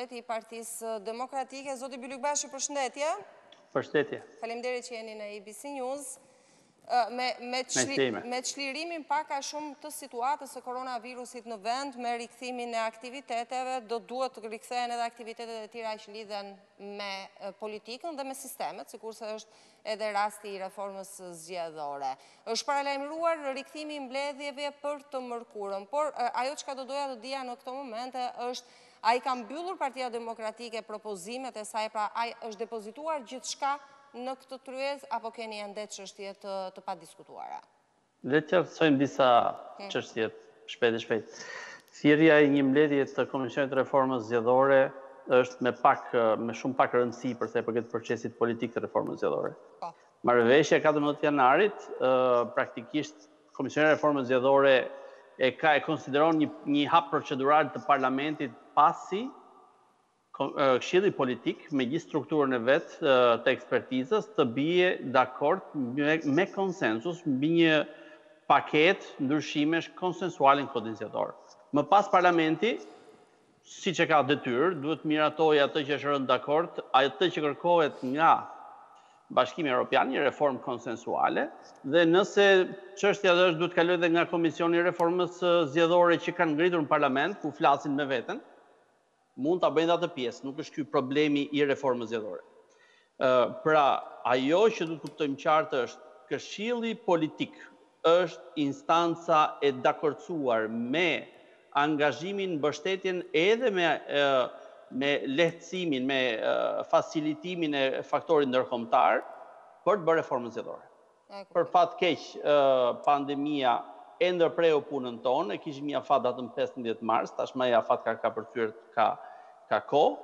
Ish-deputeti I Partisë Demokratike. Zoti Bylykbashi, përshëndetje. Përshëndetje. Faleminderit që jeni në ABC News. Me çlirimin pak a shumë të situatës së koronavirusit në vend, me rikthimin e aktiviteteve, do duhet të rikthehen edhe aktivitetet e tjera që lidhen me politikën dhe me sistemet, sikurse është edhe rasti I reformës zgjedhore. Është paralajmëruar rikthimi I mbledhjeve për të mërkurën, por ajo çka do doja të dija në këto momente është a I ka mbyllur Partia Demokratike propozimet e saj, pra a është depozituar gjithçka në këtë tryezë apo keni ende çështje të padiskutuara? Le të qartësojmë disa çështje shpejt. Thirrja e një mbledhje të Komisionit të Reformës Zgjedhore është me shumë pak rëndësi për sa I përket procesit politik të Reformës Zgjedhore. Marrëveshja 14 janarit, praktikisht Komisioni I Reformës Zgjedhore e konsideron një hap procedural të Parlamentit pasi Këshilli Politik me gjithë strukturën e vet të ekspertizës të bie dakord me konsensus mbi një paket ndryshimesh konsensuale në kodin zgjedhor. Më pas Parlamenti, siç e ka detyrë, duhet miratojë atë që është rënë dakord, atë që kërkohet nga Bashkimi Evropian, një reformë konsensuale, dhe nëse çështja është duhet kalojë edhe nga Komisioni I Reformës Zgjedhore që kanë ngritur në Parlament, ku flasin me veten, mund ta bëjnë atë pjesë, nuk është ky problemi I reformës zgjedhore. Pra, ajo që duhet kuptojmë qartë është Këshilli Politik është instanca e dakordsuar me angazhimin, mbështetjen edhe me lehtësimin, me facilitimin e faktorit ndërkombëtar për të bërë reformën zgjedhore. Për fat keq, pandemia e ndërpreu punën tonë, e kishim një afat datën 15 mars, tashmë ai afat ka përcyer ka kohë,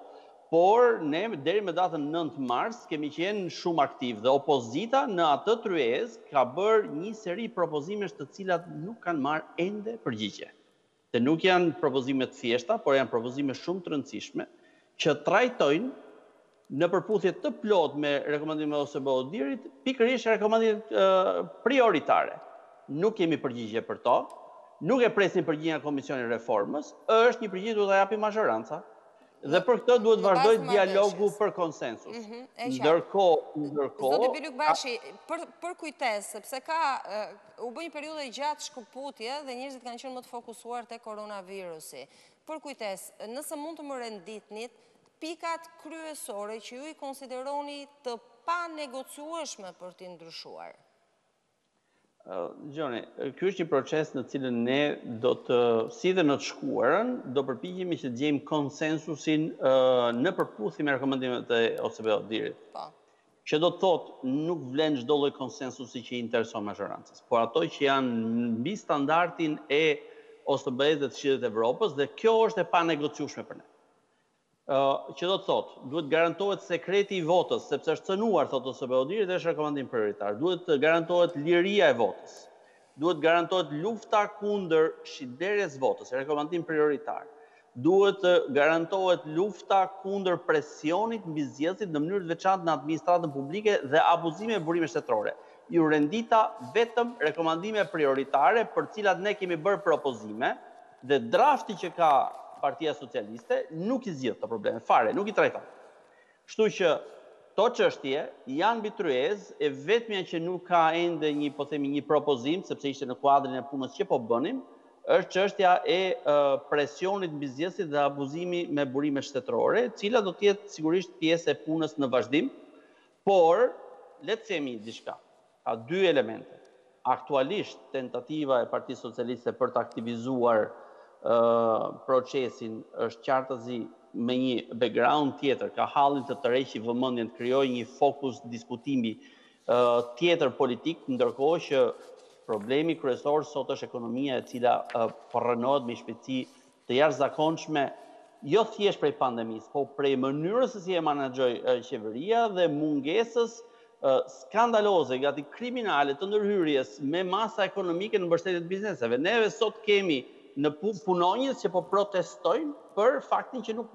por ne deri me datën 9 mars kemi qenë shumë aktiv dhe opozita në atë tryezë ka bërë një seri propozimesh të cilat nuk kanë marrë ende përgjigje. Dhe nuk janë propozime të thjeshta, por janë propozime shumë të rëndësishme që trajtojnë në përputhje të plot me rekomandimet e OSBE-dit, pikërisht rekomandimet prioritare. Nuk kemi përgjigje për to, nuk e presim përgjigjen nga Komisioni I Reformës, është një përgjigje duhet ta japi majoranca. Dhe për këtë duhet vazhdoj dialogu për konsensus. Ndërkohë... Zoti Bylykbashi, për kujtes, sepse u bë një periudhë gjatë shkëputje dhe njerëzit kanë qenë më të fokusuar te koronavirusi. Për kujtes, nëse mund të më renditnit pikat kryesore që ju I konsideroni të panegociueshme për t'i ndryshuar. Gjoni, ky është një proces në cilën ne do të, si dhe në të shkuarën, do përpiqemi që të gjejmë konsensusin në përputhje me rekomandimet e OSBE-dit. Që do të thotë nuk vlen çdo lloj konsensusi që I intereson majorancës, por ato që janë mbi standardin e OSBE-s dhe të Këshillit të Evropës, dhe kjo është e panegociueshme për ne. Që do të thotë, duhet garantohet sekreti I votës, sepse është cënuar, thotë OSBE-i, dhe është rekomandim prioritar. Duhet garantohet liria e votës. Duhet garantohet lufta kunder shit-blerjes votës, rekomandim prioritar. Duhet garantohet lufta kunder presionit mbi zgjedhësit në mënyrë të veçantë në administratën publike dhe abuzime e burime shtetërore. Ju rendita vetëm rekomandime prioritare për cilat ne kemi bërë propozime dhe drafti që ka Partia Socialiste nuk I zgjidh të probleme fare, nuk I trajton. Kështu që to çështje janë mbi tryezë e vetmja që nuk ka ende një propozim, sepse ishte në kuadrin e punës që po bënim, është çështja e presionit mbi zgjedhësit dhe abuzimi me burime shtetërore, e cila do të jetë sigurisht pjesë e punës në vazhdim, por le të themi diçka. Ka dy elemente. Aktualisht tentativa e Partisë Socialiste për të aktivizuar procesin është qartësi me një background tjetër, ka hallin të tërheqë vëmendjen, të krijojë një fokus diskutimi tjetër politik, ndërkohë që problemi kryesor sot është ekonomia e cila po rrënohet me shpejtësi të jashtëzakonshme, jo thjesht prej pandemisë, po prej mënyrës se si e menaxhoi qeveria dhe mungesës skandaloze, gati kriminale të ndërhyrjes me masa ekonomike në mbështetje të bizneseve. Neve sot kemi në punonjës që po protestojnë për faktin që nuk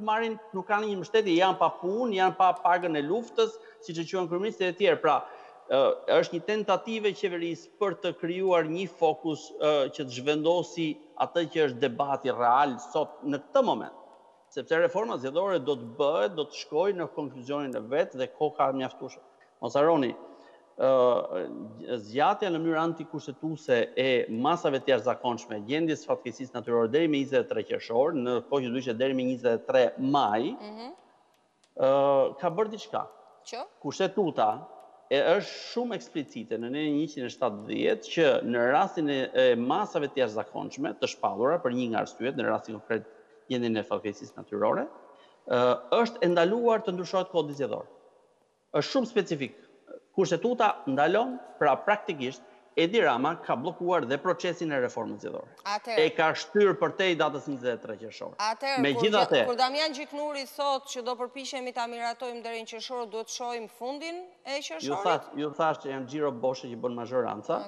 kanë një mbështetje, janë pa punë, janë pa pagën e luftës, siç e quajnë kryeministët e tjerë. Pra, është një tentativë e qeverisë për të krijuar një fokus që të zhvendosi atë që është debati real sot në këtë moment. Sepse reforma zgjedhore do të bëhet, do të shkojë në konkluzionin e vet dhe koha mjaftueshme. Mos harroni, zgjatja në mënyrë antikushtetuese e masave të jashtëzakonshme gjendjes fatkeqësisë natyrore deri me 23 qershor, në kohë që do ishte deri me 23 maj, ka bërë diçka. Kushtetuta është shumë eksplicite në nenën 170 që në rastin e masave të jashtëzakonshme të shpallura për një nga arsyet, në rastin konkret gjendjen e fatkeqësisë natyrore, është e ndaluar të ndryshohet kodi zgjedhor. Është shumë specifik. Kushtetuta ndalon, pra praktikisht Edi Rama ka bllokuar dhe procesin e reformës zgjedhore. E ka shtyr përtej datës 23 qershor. Megjithatë, kur Damian Gjiknuri thotë që do përpiqemi ta miratojmë deri në qershor, duhet të shohim fundin e qershorit? Ju thash që janë xhiro boshe që bën mazhoranca.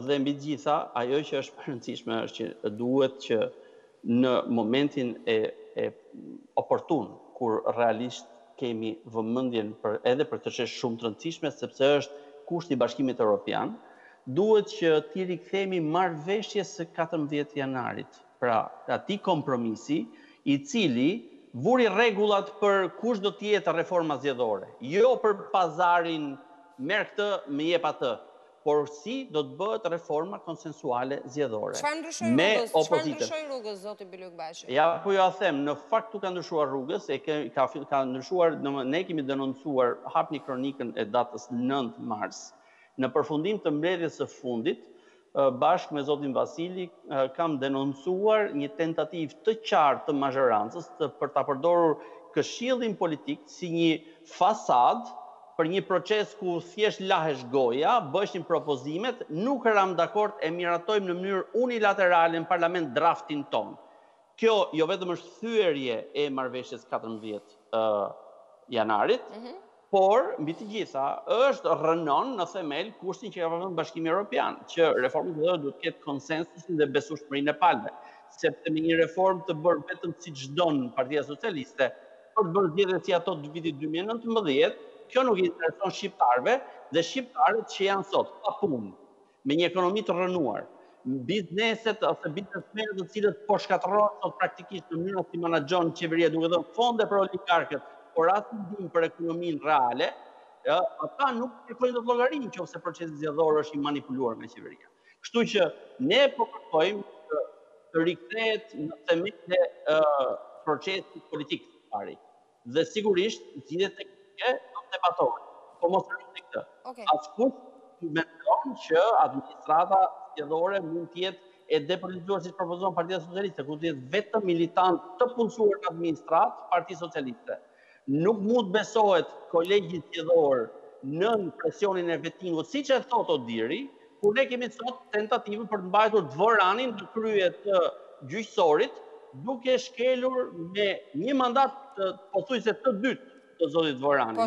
Dhe mbi të gjitha, ajo që është e rëndësishme është që duhet që në momentin e oportun, kur realisht kemi vëmendjen edhe për të çështje shumë të rëndësishme, sepse është kushti i Bashkimit Evropian, duhet që t'i rikthemi marrëveshjes së 14 janarit. Pra, atij kompromisi i cili vuri rregullat për kush do të jetë reforma zgjedhore. Jo për pazarin merr këtë, më jep atë, por si do të bëhet reforma konsensuale zgjedhore. Me opozitën. Çfarë ndryshoi rrugës, zoti Bylykbashi? Ja, po ja them, në fakt ka ndryshuar rrugës, ka ndryshuar, ne kemi denoncuar, hapni kronikën e datës 9 mars. Në përfundim të mbledhjes së fundit, bashkë me zotin Vasili, kam denoncuar një tentativë të qartë të mazhorancës për ta përdorur Këshillin Politik si një fasadë për një proces ku thjesht lahesh goja, bëshin propozimet, nuk ram dakord e miratojmë në mënyrë unilaterale në parlament draftin ton. Kjo jo vetëm është thyerje e marrëveshjes 14 janarit, por mbi të gjitha është rënon në themel kushtin që ka vënë Bashkimi Evropian, që reforma zgjedhore duhet të ketë konsensusin dhe besueshmërinë e palëve, sepse me një reformë të bërë vetëm siç don Partia Socialiste, për të bërë zgjedhje si ato të vitit 2019, kjo nuk i intereson shqiptarëve dhe shqiptarët që janë sot pa punë, me një ekonomi të rënuar, bizneset ose biznesmenët të cilët po shkatërrohen sot praktikisht në mënyrën si menaxhon qeveria duke dhënë fonde për oligarkët, por as ndim për ekonominë reale, ata nuk kërkojnë dot llogari nëse procesi zgjedhor është i manipuluar nga qeveria. Kështu që ne po kërkojmë të rikthehet në themelin e procesit politik të pari. Dhe sigurisht zgjidhjet teknike debatohet. Po mos harroni këtë. Askush mendon që administrata zgjedhore mund të jetë e depolitizuar siç propozon Partia Socialiste, ku të jetë vetëm militant të punësuar në administratë Partisë Socialiste. Nuk mund besohet kolegjit zgjedhor nën presionin e vettingut, siç e thot Odiri, kur ne kemi sot tentativën për të mbajtur dvoranin në krye të gjyqësorit, duke shkelur me një mandat pothuajse të dytë të zotit Dvorani.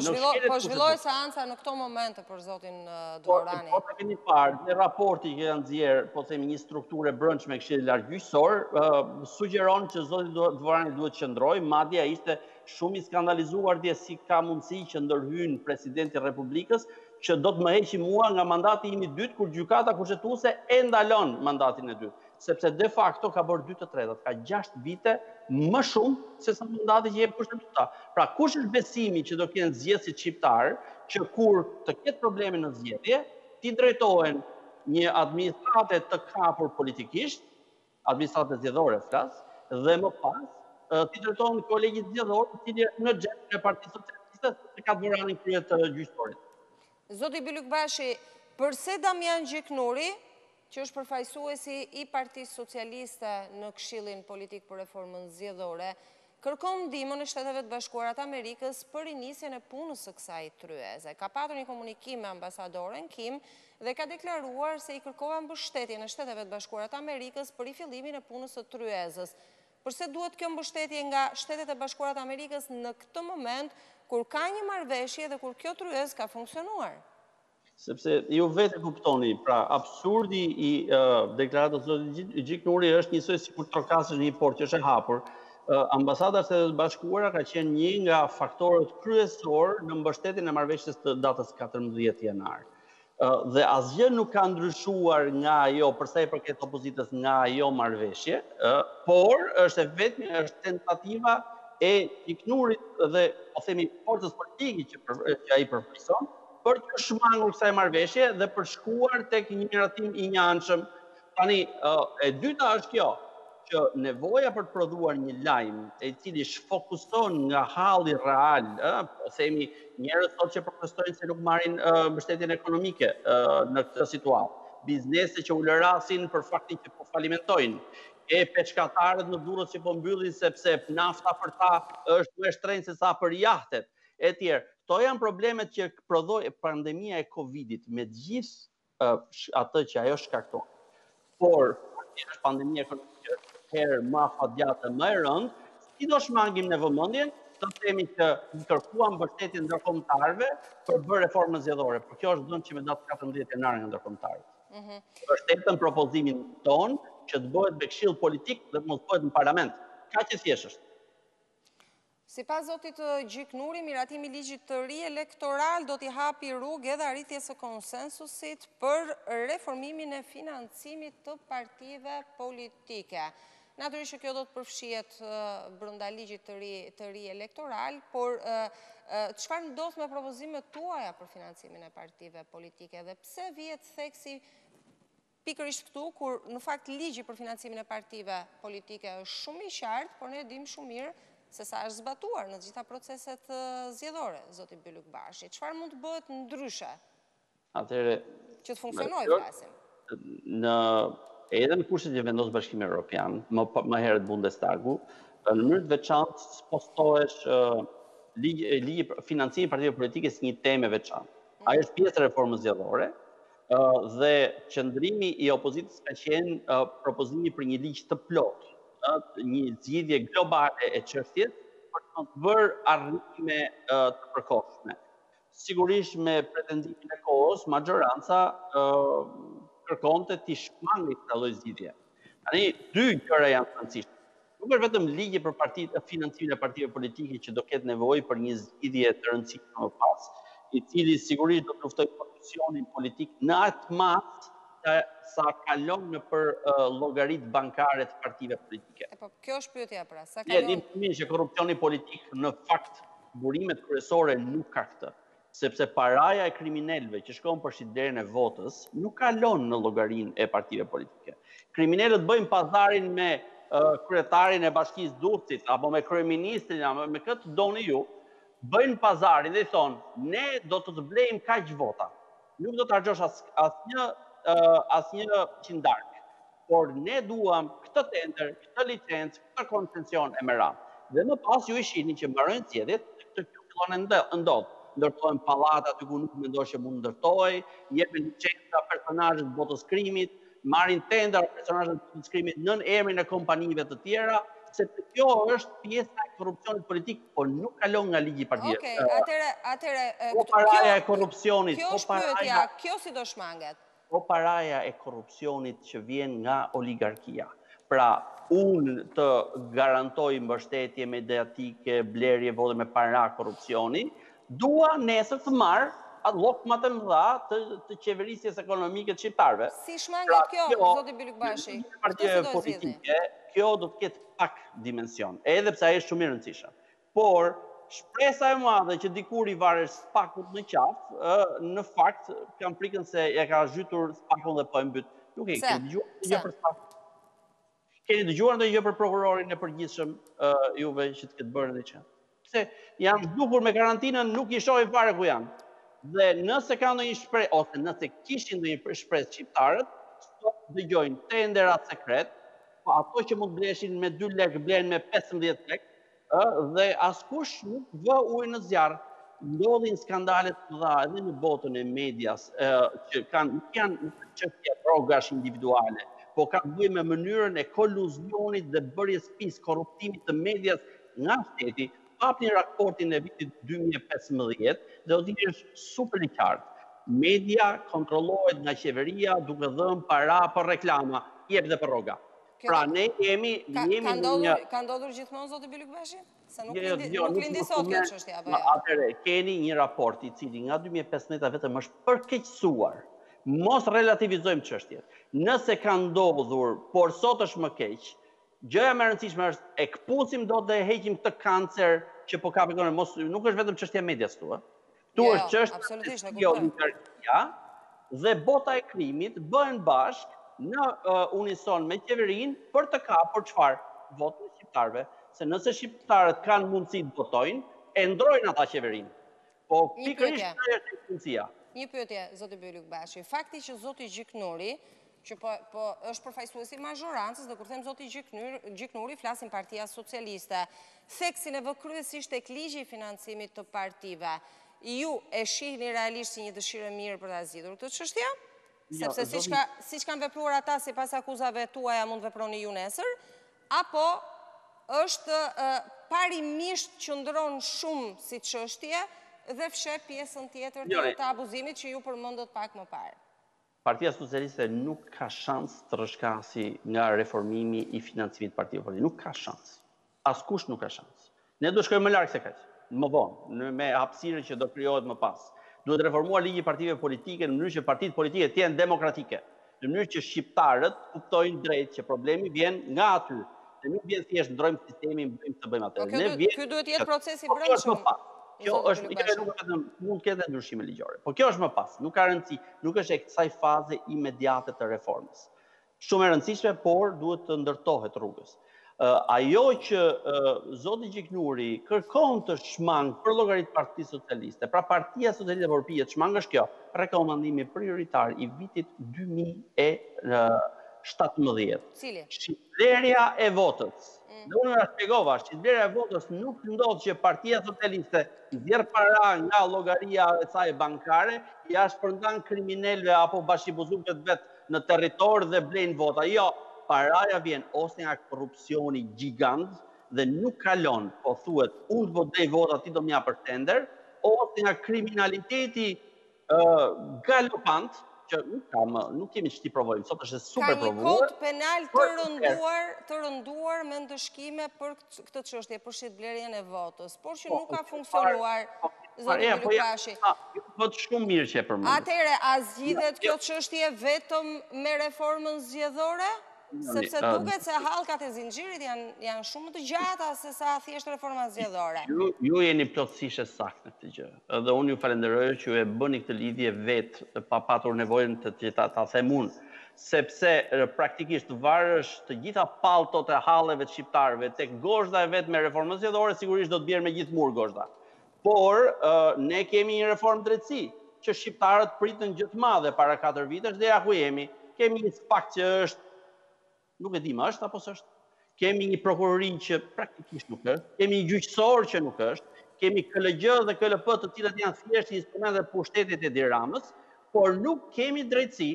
Po zhvilloi seanca në këto momente për zotin Dvorani. Po të keni parë, në raporti që janë nxjerrë, po themi një strukturë brendshme Këshillit Lartgjyqësor, sugjeron që zoti Dvorani duhet qëndrojë, madje ai ishte shumë i skandalizuar dhe si ka mundësi që ndërhyn presidenti i Republikës që do të më heqi mua nga mandati im i dytë kur gjykata kushtetuese e ndalon mandatin e dytë. Sepse de facto ka bërë 2/3, ka 6 vite më shumë se sa mandati që jep kushtetuta. Pra kush është besimi që do kenë zgjedhësit shqiptar që kur të ketë probleme në zgjedhje, ti drejtohen një administrate të kapur politikisht, administrate zgjedhore flas, dhe më pas ti drejtohen kolegjit zgjedhor, i cili është në xhep e Partisë Socialiste që ka Dvoranin krye të gjyqësorit. Zoti Bylykbashi, përse Damian Gjiknuri, që është përfaqësuesi i Partisë Socialiste në Këshillin Politik për Reformën Zgjedhore, kërkon ndihmën e Shteteve të Bashkuara të Amerikës për rinisjen e punës së kësaj tryeze. Ka patur një komunikim me ambasadoren Kim dhe ka deklaruar se i kërkova mbështetjen e Shteteve të Bashkuara të Amerikës për fillimin e punës së tryezës. Përse duhet kjo mbështetje nga Shtetet e Bashkuara të Amerikës në këtë moment kur ka një marrëveshje dhe kur kjo tryezë ka funksionuar? Sepse ju vetë kuptoni, pra absurdi i deklaratës zotit Gjiknuri është njësoj si kur trokasësh një portë që është e hapur. Ambasada e Shtetet Bashkuara ka qenë një nga faktorët kryesor në mbështetjen e marrëveshjes të datës 14 janar. dhe asgjë nuk ka ndryshuar nga ajo përsa i përket opozitës nga ajo marrëveshje, por është vetëm është tentativa e iknurit dhe po themi forcës politike që ai përfaqëson për të shmangur kësaj marrëveshje dhe për shkuar tek një miratim i njëanshëm. Tani, e dyta është kjo, që nevoja për të prodhuar një lajm i cili shfokuson nga halli real, po themi njerëz sot që protestojnë se nuk marrin mbështetjen ekonomike në këtë situatë, biznese që u lërasin për faktin që po falimentojnë, e peshkatarët në Durrës që po mbyllin sepse nafta për ta është më e shtrenjtë se sa për jahtet e tjerë. Këto janë problemet që prodhoi pandemia e Covidit me gjithë atë që ajo shkakton. Por është pandemia ekonomike herë më afatgjatë më e rëndë, si do shmangim në vëmendjen të themi që i kërkuam mbështetjen ndërkombëtarëve për të bërë reformën zgjedhore, por kjo është dhënë që me datë 14 janar nga ndërkombëtarët. Mbështetën propozimin ton që të bëhet me Këshill Politik dhe të mos bëhet në Parlament. Kaq e thjeshtë është. Sipas zotit Gjiknuri, miratimi i ligjit të ri elektoral do t'i hapi rrugë edhe arritjes së konsensusit për reformimin e financimit të partive politike. Natyrisht kjo do të përfshihet brenda ligjit të ri elektoral, por çfarë ndodh me propozimet tuaja për financimin e partive politike dhe pse vihet theksi pikërisht këtu, kur në fakt ligji për financimin e partive politike është shumë i qartë, por ne dimë shumë mirë se sa është zbatuar në gjitha proceset zgjedhore, zoti Bylykbashi. Çfarë mund të bëhet ndryshe? Atëherë, që të funksionojë flasim. Edhe në kushtet që vendos Bashkimi Evropian, më herët Bundestagu, në mënyrë të veçantë spostohesh ligji financimi partive politike si një temë e veçantë. Ajo është pjesë e reformës zgjedhore dhe qëndrimi i opozitës ka qenë propozimi për një ligj të plotë, një zgjidhje globale e çështjes për të bërë arritime të përkohshme. Sigurisht me pretendimin e kohës, majoranca kërkonte t'i shmangë këtë lloj zgjidhje. Tani dy gjëra janë të rëndësishme. Nuk është vetëm ligji për financimin e partive politike që do ketë nevojë për një zgjidhje të rëndësishme më pas, i cili sigurisht do të luftojë korrupsionin politik në atë mas sa kalon në për llogaritë bankare të partive politike. Po kjo është pyetja pra, sa kalon? Ne dimë që korrupsioni politik në fakt burimet kryesore nuk ka këtë, sepse paraja e kriminalëve që shkon për shitblerjen e votës nuk kalon në llogarinë e partive politike. Kriminalët bëjnë pazarin me kryetarin e Bashkisë Durrësit apo me kryeministrin, me këtë doni ju, bëjnë pazarin dhe i thonë, ne do të blejmë kaq vota. Nuk do të harxhosh asnjë qindark, por ne duam këtë tender, këtë licencë, këtë koncesion e merat. Dhe më pas ju i shihni që mbarojnë zgjedhjet, këtë fillon ndodh. Ndërtohen pallata aty ku nuk mendosh që mund ndërtohej, jepen licenca personazhet të botës krimit, marrin tender personazhet të botës krimit nën emrin e kompanive të tjera, sepse kjo është pjesa e korrupsionit politik, por nuk kalon nga ligji i partive. Okej, atëre po paraja e korrupsionit, kjo është pyetja, kjo si do shmanget? Po paraja e korrupsionit që vjen nga oligarkia. Pra, unë të garantoj mbështetje mediatike, blerje vote me para korrupsioni, dua nesër të marr atë llok më të mëdha të qeverisjes ekonomike të shqiptarëve. Si shmanget kjo, zoti Bylykbashi? Partive politike, kjo do të ketë pak dimension, edhe pse ajo është shumë e rëndësishme. Por shpresa e madhe që dikur i varesh spakut në qafë, në fakt kam frikën se e ka zhytur spakun dhe po e mbyt. Nuk e ke dëgjuar ndonjë për spakun. Keni dëgjuar ndonjë për prokurorin e përgjithshëm juve që të ketë bërë ndonjë? Pse janë zgjuar me karantinën, nuk i shohin fare ku janë. Dhe nëse ka ndonjë shpresë ose nëse kishin ndonjë shpresë shqiptarët, sot dëgjojnë tenderat sekret, ato që mund bleshin me 2 lekë blen me 15 lekë, dhe askush nuk vë ujë në zjarr. Ndodhin skandalet të mëdha edhe në botën e medias, që nuk janë çështje rrogash individuale, po ka të bëjë me mënyrën e koluzionit dhe bërjes pis korruptimit të medias nga shteti. Hapni raportin e vitit 2015 dhe do t'i është super i qartë. Media kontrollohet nga qeveria duke dhënë para për reklama, jep dhe për rroga. Pra ne jemi Ka ndodhur gjithmonë, zoti Bylykbashi? Se nuk lindi sot kjo çështja, apo jo? Atëre, keni një raport I cili nga 2015 vetëm është përkeqësuar. Mos relativizojmë çështjet. Nëse ka ndodhur, por sot është më keq, gjëja më e rëndësishme është e kpusim dot dhe e heqim këtë kancer që po kapi këtu. Nuk është vetëm çështja e medias këtu, Këtu është çështja e oligarkia dhe bota e krimit bëhen bashkë në unison me qeverinë për të kapur çfarë? Votën e shqiptarëve. Se nëse shqiptarët kanë mundësi të votojnë, e ndrojnë ata qeverinë. Po pikërisht kjo është esencia. Një pyetje, zoti Bylykbashi. Fakti që zoti Gjiknuri, që po është përfaqësuesi I mazhorancës, dhe kur them zoti Gjiknuri, flasim Partia Socialiste, theksin e vë kryesisht tek ligji I financimit të partive. Ju e shihni realisht si një dëshirë mirë për ta zgjidhur këtë çështje? Sepse siç kanë vepruar ata sipas akuzave tuaja mund veproni ju nesër, apo është parimisht qëndron shumë si çështje dhe fshe pjesën tjetër të abuzimit që ju përmendët pak më parë. Partia Socialiste nuk ka shans të rrëshkasi nga reformimi I financimit partive politike. Nuk ka shans. Askush nuk ka shans. Ne do shkojmë më larg se kaq. Më vonë, me hapësirën që do krijohet më pas. Duhet reformuar ligji I partive politike në mënyrë që partitë politike të jenë demokratike, në mënyrë që shqiptarët kuptojnë drejt që problemi vjen nga aty. Ne nuk vjen thjesht ndrojmë sistemin, bëjmë të bëjmë atë. Ky duhet të jetë procesi I brendshëm. Kjo është mund të ketë ndryshime ligjore. Po kjo është më pas, nuk ka rëndësi, nuk është e kësaj faze imediate të reformës. Shumë e rëndësishme, por duhet të ndërtohet rrugës. Ajo që zoti Gjiknuri kërkon të shmang për llogarit Partisë Socialiste, pra Partia Socialiste Evropie të shmang është kjo, rekomandimi prioritar I vitit 2017. Cili? Shit-blerja e votës. Dhe unë nga shpjegova, shit-blerja e votës nuk ndodh që Partia Socialiste nxjerr para nga llogaria e saj bankare, ja shpërndan kriminalëve apo bashkëpunëtorët vet në territor dhe blejnë vota. Jo, paraja vjen ose nga korrupsioni gjigant dhe nuk kalon, po thuhet, unë do blej vota, ti do m'ja për tender, ose nga kriminaliteti galopant, që nuk kemi që ti provojmë, sot është super provuar. Ka një kod penal të rënduar me ndëshkime për këtë çështje, për shit-blerjen e votës, por që nuk ka funksionuar, zoti Bylykbashi. Po shumë mirë që e përmendet. Atëherë, a zgjidhet kjo çështje vetëm me reformën zgjedhore? Sepse duket se hallkat e zinxhirit janë shumë më të gjata se sa thjesht reforma zgjedhore. Ju jeni plotësisht saktë në këtë gjë. Edhe unë ju falenderoj që ju e bëni këtë lidhje vetë pa patur nevojën të ta them unë, sepse praktikisht varësh të gjitha palltot e halleve të shqiptarëve tek gozhda e vet me reformën zgjedhore, sigurisht do të bjerë me gjithë mur gozhda. Por ne kemi një reformë drejtësi që shqiptarët pritën gjë të madhe para 4 vitesh dhe ja ku jemi. Kemi një fakt që është nuk e di më është apo s'është. Kemi një prokurori që praktikisht nuk është, kemi një gjyqësor që nuk është, kemi KLG dhe KLP të cilat janë thjesht instrumente pushtetit e Edi Ramës, por nuk kemi drejtësi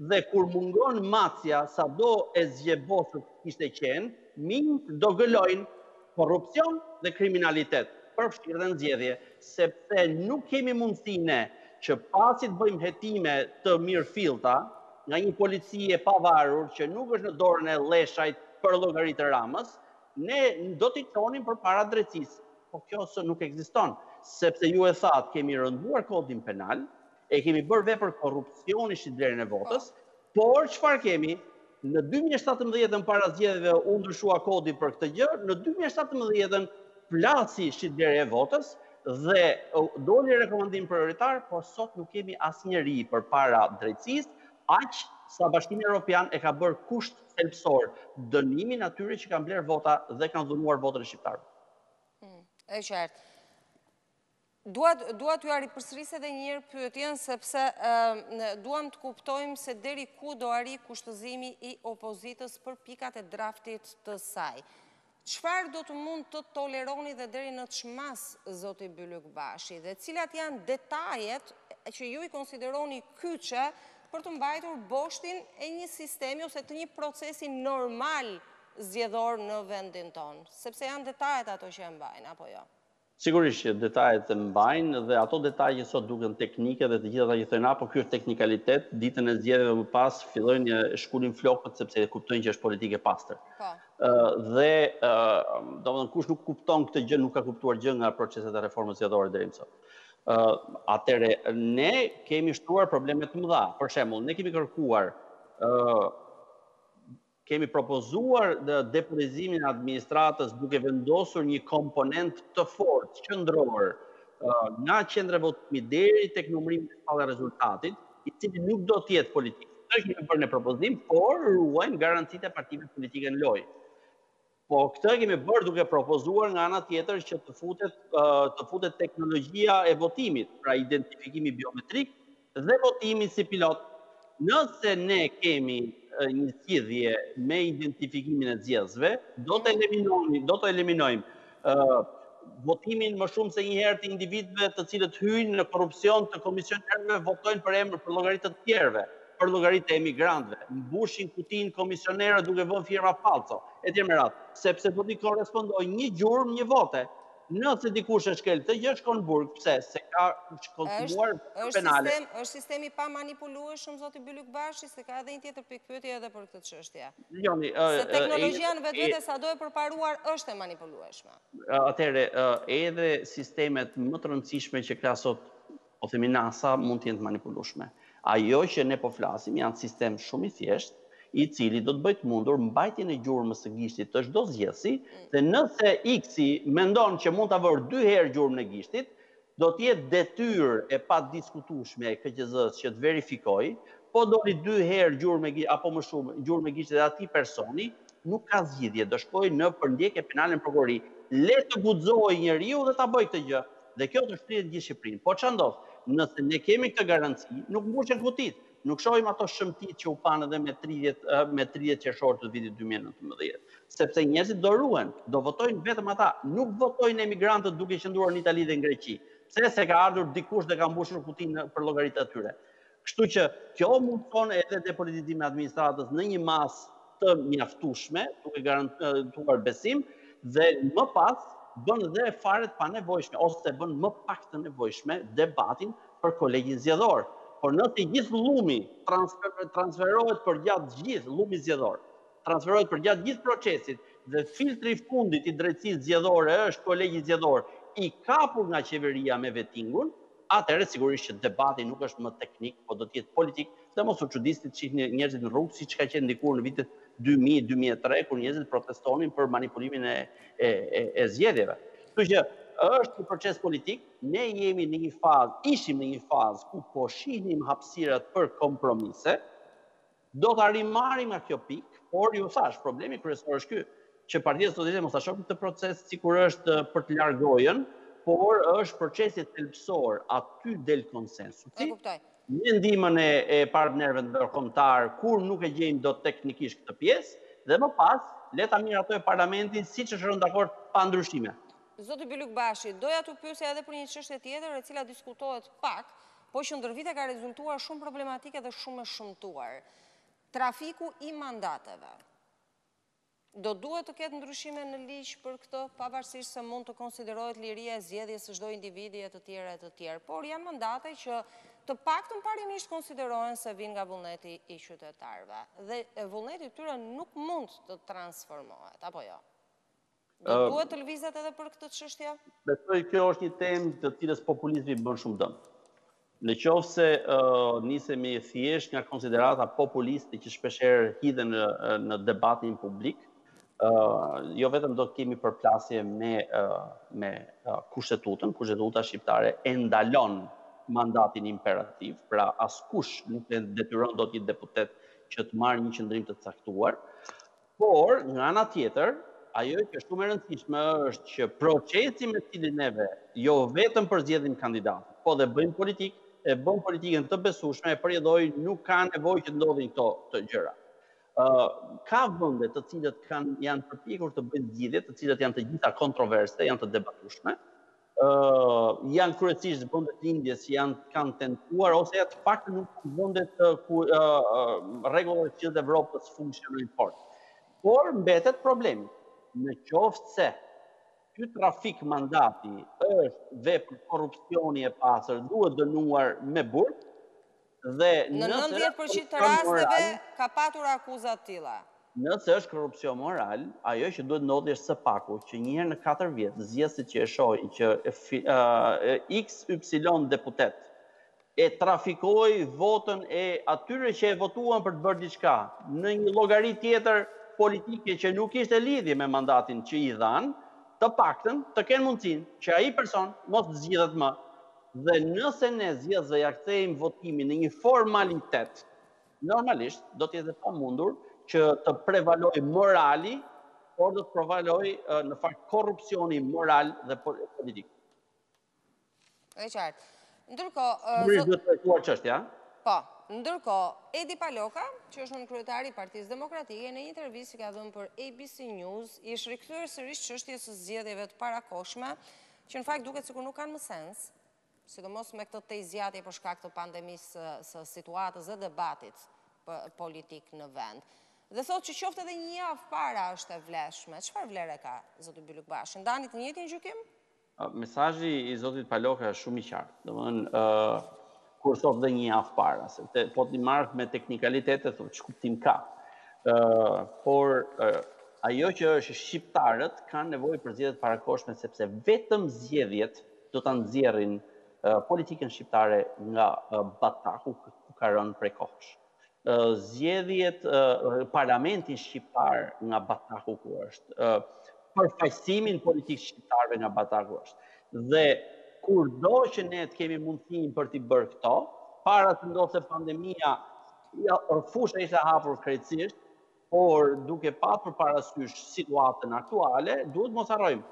dhe kur mungon macja sado e zgjebosur kishte qenë, minjt do gëlojnë korrupsion dhe kriminalitet, përfshirë dhe nxjedhje, sepse nuk kemi mundësine që pasi të bëjmë hetime të mirëfillta, nga një polici e pavarur që nuk është në dorën e leshajt për llogaritë të Ramës, ne do t'i çonim përpara drejtësisë. Po kjo nuk ekziston, sepse ju e thatë kemi rënduar kodin penal, e kemi bërë vepër korrupsioni shit-blerjen e votës, por çfarë kemi? Në 2017 para zgjedhjeve u ndryshua kodi për këtë gjë, në 2017 plasi shit-blerja e votës dhe doli rekomandim prioritar, por sot nuk kemi asnjëri përpara drejtësisë. Aq sa Bashkimi Evropian e ka bërë kusht thelbësor dënimin atyre që kanë blerë vota dhe kanë dhunuar votën e shqiptarëve. E qartë. Dua t'ju ripërsëris edhe një herë pyetjen sepse duam të kuptojmë se deri ku do arri kushtëzimi I opozitës për pikat e draftit të saj. Çfarë do të mund të toleroni dhe deri në çmas, zoti Bylykbashi, dhe cilat janë detajet që ju I konsideroni kyçe për të mbajtur boshtin e një sistemi ose të një procesi normal zgjedhor në vendin tonë, sepse janë detajet ato që e mbajnë, apo jo? Sigurisht që detajet e mbajnë dhe ato detaje që sot duken teknike dhe të gjitha ata që thënë po ky është teknikalitet, ditën e zgjedhjeve më pas fillojnë shkulin flokët sepse kuptojnë që është politikë e pastër. Dhe domethënë kush nuk kupton këtë gjë nuk ka kuptuar gjë nga proceset e reformës zgjedhore deri më sot. Atëre ne kemi shtruar probleme të mëdha. Për shembull, ne kemi propozuar depolizimin e administratës duke vendosur një komponent të fortë qendror nga qendra votimi deri tek numërimi i shpallë rezultatit, i cili nuk do të jetë politik. Këtë kemi bërë në propozim, por ruajmë garancitë e partive politike në lojë. Po këtë kemi bërë duke propozuar nga ana tjetër që të futet teknologjia e votimit, pra identifikimi biometrik dhe votimi si pilot. Nëse ne kemi një zgjidhje me identifikimin e zgjedhësve, do të eliminojmë votimin më shumë se një herë të individëve të cilët hyjnë në korrupsion të komisionerëve votojnë për emër për llogari të tjerëve, për llogari të emigrantëve, mbushin kutinë komisionerë duke vënë firma falso, etj. me radhë, sepse do t'i korrespondojë një gjurmë, një vote. Nëse dikush e shkel këtë gjë shkon në burg, pse? Se ka konsumuar penale. Është sistemi pa manipulueshëm, zoti Bylykbashi, se ka edhe një tjetër pikpyetje edhe për këtë çështje. Se teknologjia në vetvete sado e përparuar është e manipulueshme. Atëherë, edhe sistemet më të rëndësishme që ka sot, po themi NASA, mund të jenë të manipulueshme. Ajo që ne po flasim janë sistem shumë i thjeshtë, i cili do të bëjë të mundur mbajtjen e gjurmës së gishtit të çdo zgjedhësi, dhe nëse X-i mendon që mund ta vërë 2 herë gjurmën e gishtit, do të jetë detyrë e padiskutueshme e KQZ-s që të verifikojë, po doli 2 herë gjurmë apo më shumë gjurmë e gishtit dhe atij personi, nuk ka zgjidhje, do shkojë në përndjekje penale në prokurori. Le të guxojë njeriu dhe ta bëjë këtë gjë. Dhe kjo do shtrihet gjithë Shqipërinë. Po ç'a ndodh? Nëse ne kemi këtë garanci, nuk mbushen kutit. Nuk shohim ato shëmtit që u panë edhe me 30 qershor të vitit 2019. Sepse njerëzit do ruhen, do votojnë vetëm ata, nuk votojnë emigrantët duke qëndruar në Itali dhe në Greqi. Pse se ka ardhur dikush dhe ka mbushur kutinë për llogaritë e tyre. Kështu që kjo mundson edhe depolitizimin e administratës në një masë të mjaftueshme, duke garantuar besim, dhe më pas bën dhe fare të panevojshme ose bën më pak të nevojshme debatin për kolegjin zgjedhor. Por nëse gjithë llumi transferohet për gjatë gjithë llumi zgjedhor, transferohet për gjatë gjithë procesit dhe filtri i fundit i drejtësisë zgjedhore është kolegji zgjedhor i kapur nga qeveria me vetingun, atëherë sigurisht që debati nuk është më teknik, po do të jetë politik, dhe mos u çudisni të shihni njerëzit në rrugë siç ka qenë dikur në vitet 2000-2003 kur njerëzit protestonin për manipulimin e zgjedhjeve. Kështu që është një proces politik, ne ishim në një fazë ku po shihnim hapësirat për kompromise, do të rimarrim nga kjo pikë, por ju thash, problemi kryesor është ky, që Partia Demokratike mos ta shohim këtë proces sikur është për të largojën, por është procesi thelbësor, aty del konsensusi. Me ndihmën e partnerëve ndërkombëtar, kur nuk e gjejmë dot teknikisht këtë pjesë, dhe më pas le ta miratojë Parlamentin siç është rënë dakord pa ndryshime. Zoti Bylykbashi, doja t'u pyesja edhe për një çështje tjetër e cila diskutohet pak, po që ndër vite ka rezultuar shumë problematike dhe shumë e shëmtuar. Trafiku i mandateve. Do duhet të ketë ndryshime në ligj për këtë, pavarësisht se mund të konsiderohet liria e zgjedhjes së çdo individi e të tjerë, por janë mandate që të paktën parimisht konsiderohen se vijnë nga vullneti i qytetarëve dhe vullneti i tyre nuk mund të transformohet, apo jo? Do duhet të lëvizet edhe për këtë çështje? Besoj kjo është një temë të cilës populizmi bën shumë dëm. Në qoftë se nisemi thjesht nga konsiderata populiste që shpeshherë hidhen në debatin publik, jo vetëm do të kemi përplasje me kushtetutën, kushtetuta shqiptare e ndalon mandatin imperativ, pra askush nuk e detyron dot një deputet që të marrë një qëndrim të caktuar, por nga ana tjetër ajo që është shumë e rëndësishme është që procesi me cilin neve jo vetëm përzgjedhim kandidatë, po dhe bëjmë politikë, e bën politikën të besueshme, e përjetoj nuk ka nevojë që ndodhin këto gjëra. Ka vende të cilët janë përpjekur të bëjnë zgjidhje, të cilët janë të gjitha kontroverse, janë të debatueshme. Janë kryesisht vendet lindjes që kanë tentuar ose të paktën nuk vendet ku rregullat që të Evropës funksionojnë fort. Por mbetet problemi. Në qoftë se ky trafik mandati është vepër korrupsioni e pasër, duhet dënuar me burg, dhe në 90% të rasteve ka patur akuzat tilla. Nëse është korrupsion moral, ajo që duhet ndodhi është së paku, që një herë në 4 vjet, zgjedhësit që e shohin që XY deputet e trafikoi votën e atyre që e votuan për të bërë diçka në një llogari tjetër politike që nuk ishte lidhje me mandatin që i dhanë, të paktën të kenë mundësinë që ai person mos zgjidhet më. Dhe nëse ne zgjedhësve ja kthejmë votimin në një formalitet, normalisht do të jetë pamundur që të prevaloj morali, por do të prevaloj në fakt korrupsioni moral dhe politik. E qartë. Ndërkohë, duhet të trajtuar çështja. Po, ndërkohë, Edi Paloka, që është kryetari i Partisë Demokratike, në një intervistë që ka dhënë për ABC News, i është rikthyer sërish çështjes së zgjedhjeve të parakohshme, që në fakt duket sikur nuk kanë më sens, sidomos me këtë tej zgjatje për shkak të pandemisë së situatës dhe debatit politik në vend. Dhe thotë që qoftë edhe një javë para është e vlefshme. Çfarë vlere ka zoti Bylykbashi? Ndani të njëjtin gjykim? Mesazhi i zotit Paloka është shumë i qartë. Domethënë, kur thotë dhe një javë para, se po ti marrë me teknikalitete, thotë ç'kuptim ka. Por ajo që është shqiptarët kanë nevojë për zgjedhjet parakohshme, sepse vetëm zgjedhjet do ta nxjerrin politikën shqiptare nga bataku ku ka rënë prej kohësh. Zgjedhjet parlamentin shqiptar nga bataku ku është, përfaqësimin politik shqiptarëve nga bataku është. Dhe kurdo që ne të kemi mundësinë për t'i bërë këto, para të ndodhte pandemia, fusha ishte hapur krejtësisht, por duke patur parasysh situatën aktuale, duhet mos harrojmë.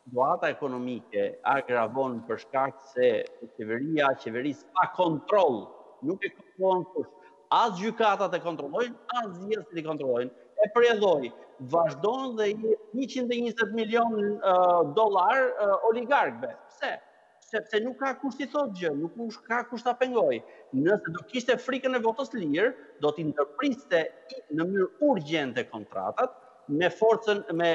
Situata ekonomike agravon për shkak se qeverisë pa kontroll, nuk e kontrollon kush. As gjykatat e kontrollojnë, as zgjedhësit i kontrollojnë. E përjedhoi, vazhdon dhe i 120 milion dollar oligarkëve. Pse? Sepse nuk ka kusht i thotë gjë, nuk ka kusht ta pengoj. Nëse do kishte frikën e votës lirë, do t'i ndërpriste në mënyrë urgjente kontratat, me forcën, me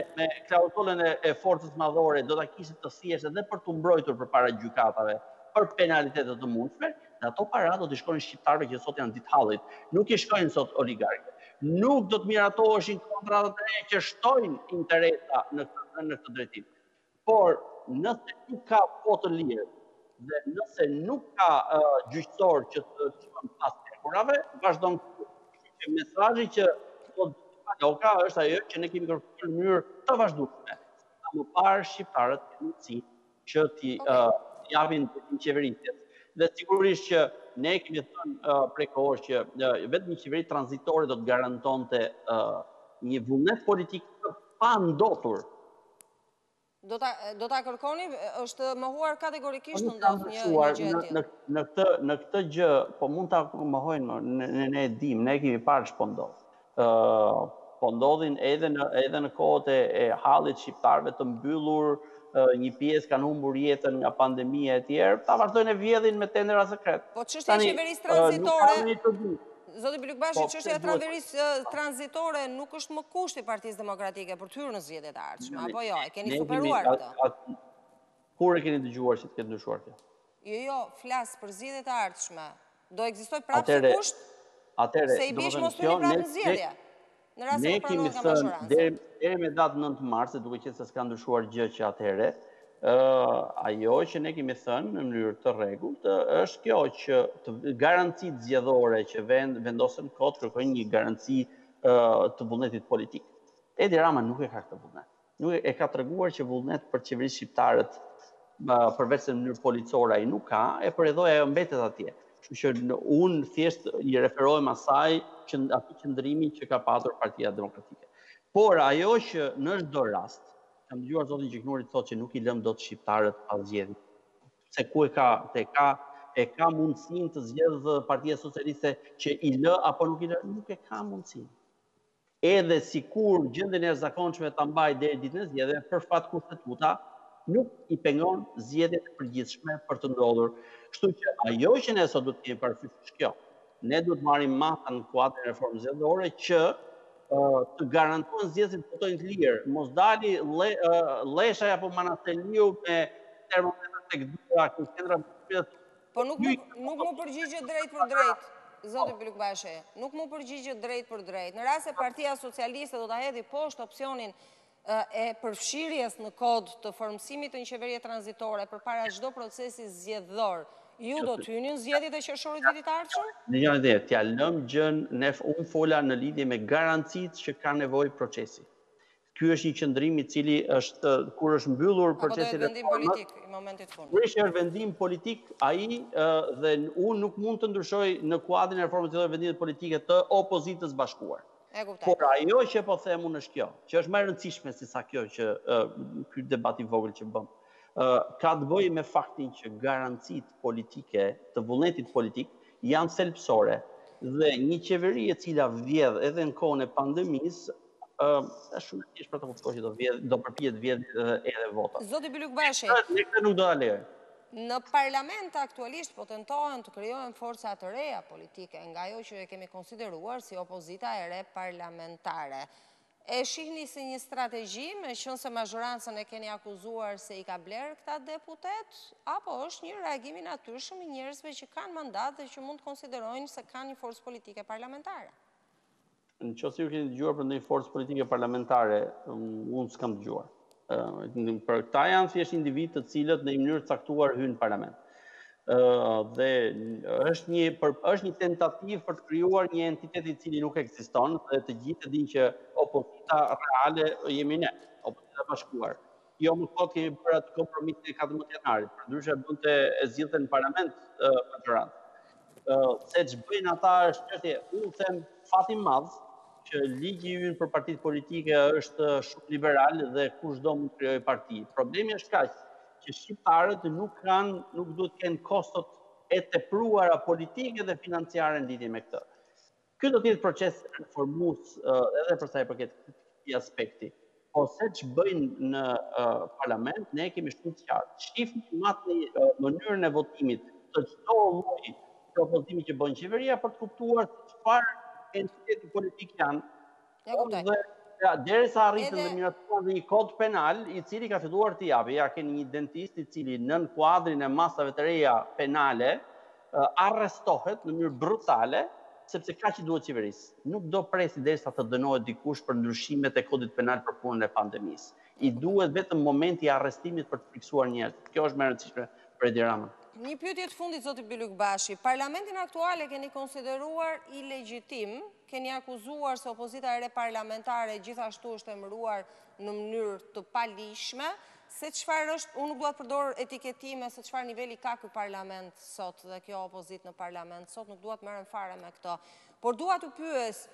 klauzullën e forcës madhore, do ta kishte të thjeshtë edhe për t'u mbrojtur përpara gjykatave për penalitetet të mundshme, dhe ato para do t'i shkojnë shqiptarëve që sot janë ditë hallit. Nuk i shkojnë sot oligarkëve. Nuk do të miratoheshin kontratat e reja që shtojnë interesa në këtë drejtim. Por nëse nuk ka votë lirë dhe nëse nuk ka gjyqësor që të shkojnë pas hekurave, vazhdon që mesazhi që thotë Paloka është ajo që ne kemi kërkuar në mënyrë të vazhdueshme. Sa më parë shqiptarët kanë mundësi që t'i japin qeverisjes. Dhe sigurisht që ne kemi thënë prej kohësh që vetëm një qeveri tranzitore do të garantonte një vullnet politik të pandotur. Do ta kërkoni, është mohuar kategorikisht të ndodh një gjë. Në këtë gjë, po mund ta mohojnë, ne e dim, ne kemi parë ç'po ndodh. Po ndodhin edhe në kohët e hallit shqiptarëve të mbyllur, një pjesë kanë humbur jetën nga pandemia e tjerë, ta vazhdojnë e vjedhin me tendera sekret. Po çështja e qeverisë tranzitore, zoti Bylykbashi, çështja e qeverisë tranzitore nuk është më kusht i Partisë Demokratike për të hyrë në zgjedhjet e ardhshme, apo jo, e keni superuar këtë? Kur e keni dëgjuar që të ketë ndryshuar kjo? Jo, flas për zgjedhjet e ardhshme. Do ekzistoj prapë si kusht? Se i biesh mos hyni prapë në zgjedhje. Në rast se pranohet nga majoranca. Deri me datë 9 mars, duke qenë se s'ka ndryshuar gjë që atëherë, ajo që ne kemi thënë në mënyrë të rregullt është kjo që garancitë zgjedhore që vendosen kot kërkojnë një garanci të vullnetit politik. Edi Rama nuk e ka këtë vullnet. Nuk e ka treguar që vullnet për qeverisë shqiptarët përveç se në mënyrë policore ai nuk ka, e përredhoi ajo mbetet atje. Kështu që unë thjesht i referohem asaj atij qëndrimi që ka patur Partia Demokratike. Por ajo që në çdo rast, kam dëgjuar zotin Gjiknurit thotë që nuk i lëm dot shqiptarët pas zgjedhjeve. Se ku e ka mundësinë të zgjedhë Partia Socialiste që i lë apo nuk i lë, nuk e ka mundësinë. Edhe sikur gjendjen e jashtëzakonshme ta mbajë deri ditën e zgjedhjeve, për fat kushtetuta nuk i pengon zgjedhjet e përgjithshme për të ndodhur. Kështu që ajo që ne sot duhet të kemi parasysh është kjo. Ne duhet marrim masa në kuadrin e reformës zgjedhore që të garantuan zgjedhësit të votojnë të lirë, mos dali Leshaj apo Manasteliu me termometrat tek dyra ku qendra. Po nuk mu përgjigjet drejt për drejt, zoti Bylykbashi, nuk mu përgjigjet drejt për drejt. Në rast se Partia Socialiste do ta hedhë poshtë opsionin e përfshirjes në kod të formësimit të një qeverie tranzitore përpara çdo procesi zgjedhor, ju do të hynin zgjedhjet e qershorit vitit të ardhshëm? Në një ide, t'ja lëm gjën, unë fola në lidhje me garancitë që ka nevojë procesi. Ky është një qëndrim i cili është kur është mbyllur procesi reformës. Apo do vendim politik i momentit fundit. Kur është vendim politik ai dhe unë nuk mund të ndryshoj në kuadrin e reformës zgjedhore vendimet politike të opozitës bashkuar. Por ajo që po them unë është kjo, që është më e rëndësishme se sa kjo që ky debat i vogël që bëm. Ka të bëjë me faktin që garancitë politike të vullnetit politik janë thelbësore dhe një qeveri e cila vjedh edhe në kohën e pandemisë është shumë e thjeshtë për të kuptuar që do përpiqet vjedh edhe votat. Zoti Bylykbashi, ne këtë nuk do ta lejoj. Në parlament aktualisht po tentohen të krijohen forca të reja politike nga ajo që e kemi konsideruar si opozita e re parlamentare. E shihni si një strategji me qënë se mazhorancën e keni akuzuar se i ka blerë këta deputet, apo është një reagim i natyrshëm i njerëzve që kanë mandat dhe që mund të konsiderojnë se kanë një forcë politike parlamentare? Në qoftë ju keni dëgjuar për ndonjë forcë politike parlamentare, unë s'kam dëgjuar. Për këta janë thjesht individ të cilët në një mënyrë caktuar hynë në parlament. Dhe është një tentativë për të krijuar një entitet i cili nuk ekziston dhe të gjithë dinë që opozita reale jemi ne, opozita bashkuar. Jo më kot kemi bërë atë kompromisin e 14 janarit, përndryshe bënte e zgjidhte në parlament majorancë. Se ç'bëjnë ata është çështje, unë them fati madh që ligji ynë për partitë politike është shumë liberal dhe kushdo mund të krijojë parti. Problemi është kaq që shqiptarët nuk duhet të kenë kostot e tepruara politike dhe financiare në lidhje me këtë. Ky do të jetë proces reformues edhe për sa i përket këtij aspekti. Po se ç'bëjnë në parlament, ne kemi shumë të qartë. Shifni atë mënyrën e votimit të çdo lloji propozimi që bën qeveria për të kuptuar çfarë entiteti politik janë. Dhe derisa arritën dhe miratuan dhe një kod penal i cili ka filluar të japë. Ja keni një dentist i cili nën kuadrin e masave të reja penale arrestohet në mënyrë brutale sepse kaq i duhet qeverisë. Nuk do presi derisa të dënohet dikush për ndryshimet e kodit penal për punën e pandemisë. I duhet vetëm momenti i arrestimit për të fiksuar njerëzit. Kjo është më e rëndësishme për Edi Ramën. Një pyetje të fundit, zoti Bylykbashi. Parlamentin aktual e keni konsideruar ilegjitim, keni akuzuar se opozita e re parlamentare gjithashtu është emëruar në mënyrë të palishme, se çfarë është, unë nuk dua të përdor etiketime se çfarë niveli ka ky parlament sot dhe kjo opozitë në parlament sot, nuk dua të merrem fare me këtë. Por dua të pyes,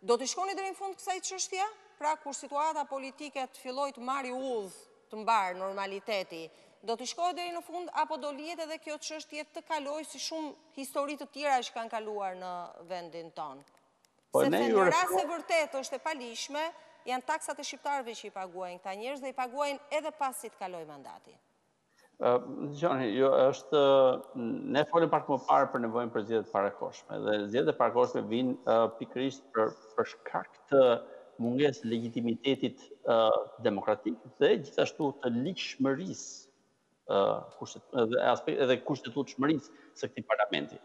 do të shkoni deri në fund kësaj çështje? Pra kur situata politike të fillojë të marrë udhë të mbar normaliteti, do të shkojë deri në fund apo do lihet edhe kjo çështje të kalojë si shumë histori të tjera që kanë kaluar në vendin tonë? Sepse në rast se vërtet është e palishme, janë taksat e shqiptarëve që i paguajnë këta njerëz dhe i paguajnë edhe pasi të kalojë mandati. Dgjoni, ne folëm pak më parë për nevojën për zgjedhjet parakohshme dhe zgjedhjet e parakohshme vijnë pikërisht për shkak të mungesës legjitimitetit demokratik dhe gjithashtu të ligjshmërisë edhe kushtetutshmërisë së këtij parlamenti.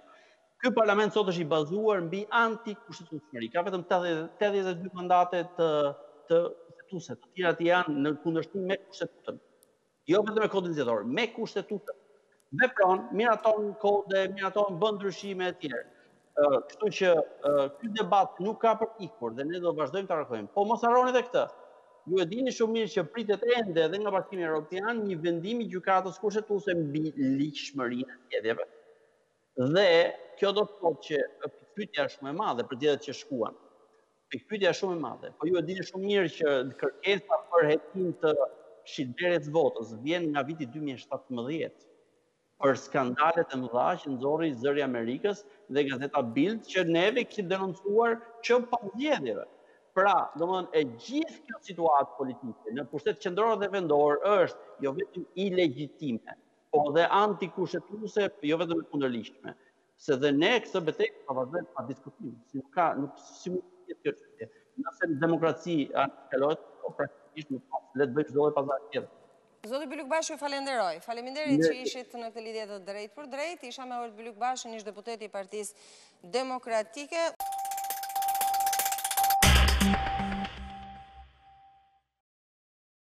Ky parlament sot është i bazuar mbi antikushtetutshmëri. Ka vetëm 82 mandate të kushtetuese, të tjerat janë në kundërshtim me kushtetutën. Jo vetëm me kodin zgjedhor, me kushtetutën. Vepron, miraton kode, miraton bën ndryshime e tjera. Kështu që ky debat nuk ka për ikur dhe ne do vazhdojmë të rrokojmë. Po mos harroni edhe këtë. Ju e dini shumë mirë që pritet ende edhe nga Bashkimi Evropian një vendim i gjykatës kushtetuese mbi ligjshmërinë e zgjedhjeve. Dhe kjo do të thotë që pikpyetja është shumë e madhe për zgjedhjet që shkuan. Pikpyetja është shumë e madhe. Po ju e dini shumë mirë që kërkesa për hetim të shit-blerjes votës vjen nga viti 2017 për skandalet e mëdha që nxorri zëri i Amerikës dhe gazeta Bild që neve kishim denoncuar që pa zgjedhjeve. Pra, domethënë e gjithë kjo situatë politike në pushtet qendror dhe vendor është jo vetëm ilegjitime, po dhe antikushtetuese, jo vetëm e kundërligjshme. Se dhe ne këtë betejë pa vazhdojmë pa diskutim. Si mund të jetë kjo çështje. nëse në demokraci kalohet, po praktikisht nuk pas, le të bëjmë çdo lloj pazar tjetër. Zoti Bylykbashi, falenderoj. Faleminderit që ishit në këtë lidhje të drejtë për drejtë. Isha me Oerd Bylykbashin, ish-deputeti i Partisë Demokratike.